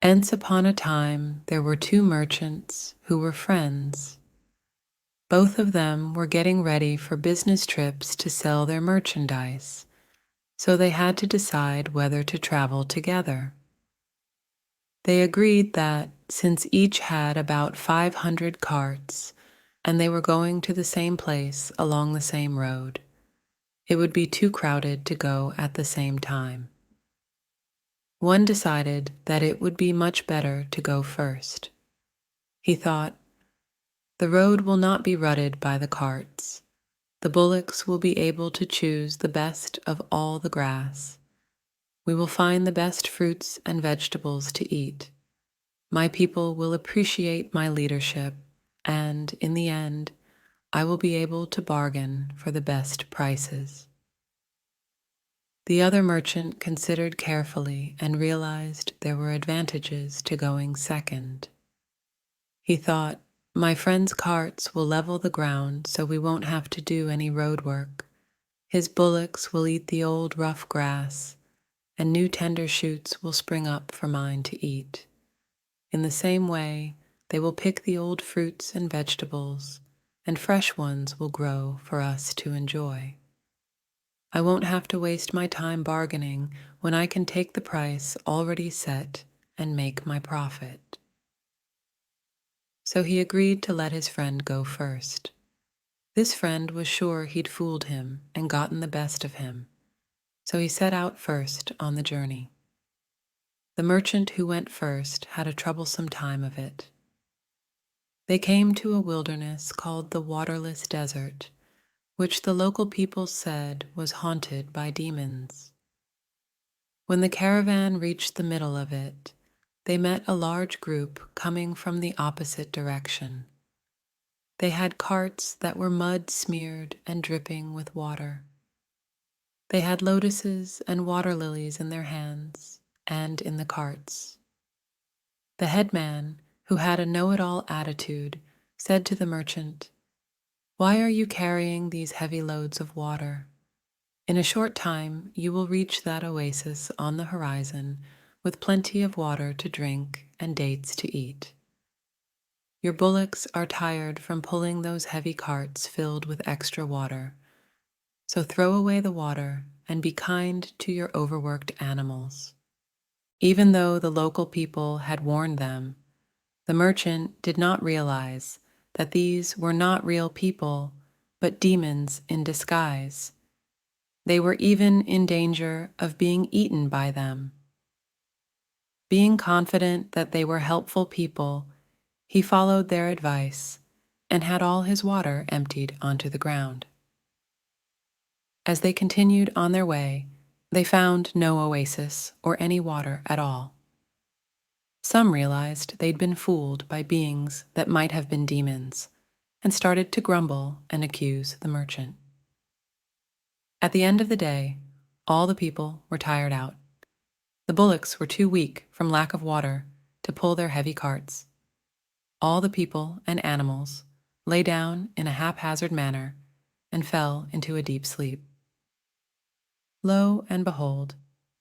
Once upon a time, there were two merchants who were friends. Both of them were getting ready for business trips to sell their merchandise, so they had to decide whether to travel together. They agreed that, since each had about 500 carts and they were going to the same place along the same road, it would be too crowded to go at the same time. One decided that it would be much better to go first. He thought, "The road will not be rutted by the carts. The bullocks will be able to choose the best of all the grass. We will find the best fruits and vegetables to eat. My people will appreciate my leadership, and in the end, I will be able to bargain for the best prices." The other merchant considered carefully and realized there were advantages to going second. He thought, "My friend's carts will level the ground so we won't have to do any road work. His bullocks will eat the old rough grass, and new tender shoots will spring up for mine to eat. In the same way, they will pick the old fruits and vegetables, and fresh ones will grow for us to enjoy. I won't have to waste my time bargaining when I can take the price already set and make my profit." So he agreed to let his friend go first. This friend was sure he'd fooled him and gotten the best of him, so he set out first on the journey. The merchant who went first had a troublesome time of it. They came to a wilderness called the Waterless Desert, which the local people said was haunted by demons. When the caravan reached the middle of it, they met a large group coming from the opposite direction. They had carts that were mud-smeared and dripping with water. They had lotuses and water lilies in their hands and in the carts. The headman, who had a know-it-all attitude, said to the merchant, "Why are you carrying these heavy loads of water? In a short time you will reach that oasis on the horizon with plenty of water to drink and dates to eat. Your bullocks are tired from pulling those heavy carts filled with extra water, so throw away the water and be kind to your overworked animals." Even though the local people had warned them, the merchant did not realize that these were not real people, but demons in disguise. They were even in danger of being eaten by them. Being confident that they were helpful people, he followed their advice and had all his water emptied onto the ground. As they continued on their way, they found no oasis or any water at all. Some realized they'd been fooled by beings that might have been demons and started to grumble and accuse the merchant. At the end of the day, all the people were tired out. The bullocks were too weak from lack of water to pull their heavy carts. All the people and animals lay down in a haphazard manner and fell into a deep sleep. Lo and behold,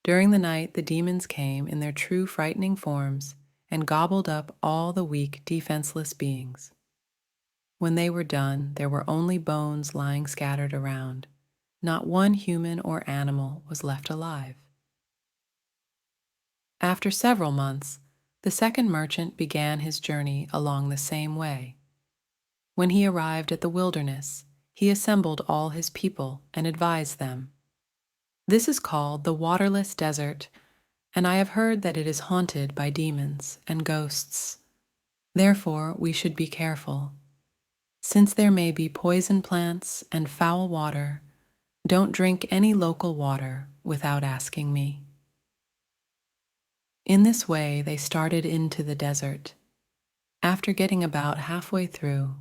during the night the demons came in their true frightening forms and gobbled up all the weak, defenseless beings. When they were done, there were only bones lying scattered around. Not one human or animal was left alive. After several months, the second merchant began his journey along the same way. When he arrived at the wilderness, he assembled all his people and advised them, "This is called the Waterless Desert, and I have heard that it is haunted by demons and ghosts. Therefore, we should be careful. Since there may be poison plants and foul water, don't drink any local water without asking me." In this way, they started into the desert. After getting about halfway through,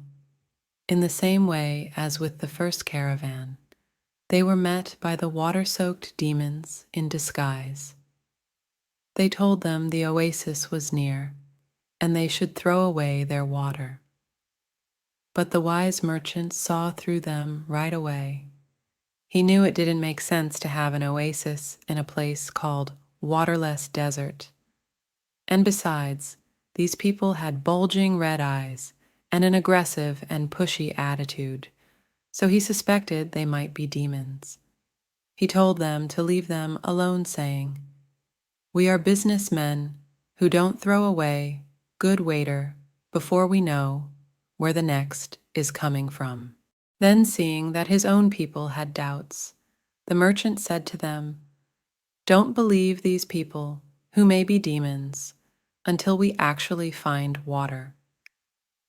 in the same way as with the first caravan, they were met by the water-soaked demons in disguise. They told them the oasis was near, and they should throw away their water. But the wise merchant saw through them right away. He knew it didn't make sense to have an oasis in a place called Waterless Desert. And besides, these people had bulging red eyes and an aggressive and pushy attitude, so he suspected they might be demons. He told them to leave them alone, saying, "We are businessmen who don't throw away good waiter before we know where the next is coming from." Then, seeing that his own people had doubts, the merchant said to them, "Don't believe these people, who may be demons, until we actually find water.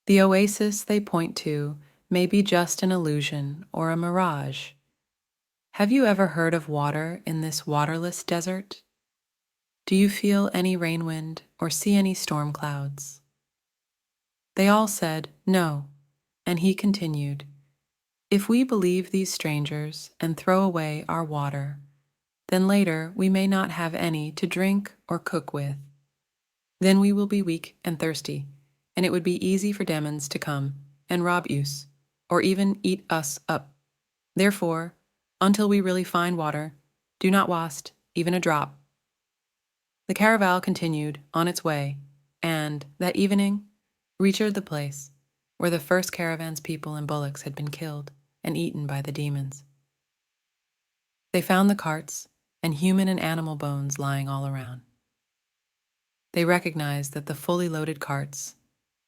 The oasis they point to may be just an illusion or a mirage. Have you ever heard of water in this waterless desert? Do you feel any rain wind or see any storm clouds?" They all said, "No," and he continued, "If we believe these strangers and throw away our water, then later we may not have any to drink or cook with. Then we will be weak and thirsty, and it would be easy for demons to come and rob us, or even eat us up. Therefore, until we really find water, do not waste even a drop." The caravel continued on its way, and, that evening, reached the place where the first caravan's people and bullocks had been killed and eaten by the demons. They found the carts and human and animal bones lying all around. They recognized that the fully loaded carts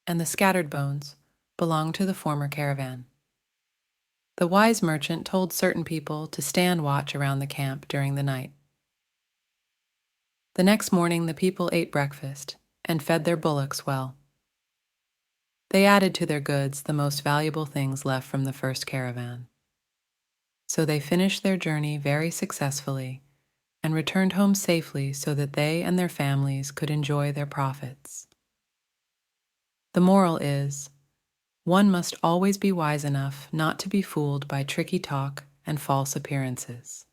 and the scattered bones belonged to the former caravan. The wise merchant told certain people to stand watch around the camp during the night. The next morning the people ate breakfast and fed their bullocks well. They added to their goods the most valuable things left from the first caravan. So they finished their journey very successfully and returned home safely so that they and their families could enjoy their profits. The moral is, one must always be wise enough not to be fooled by tricky talk and false appearances.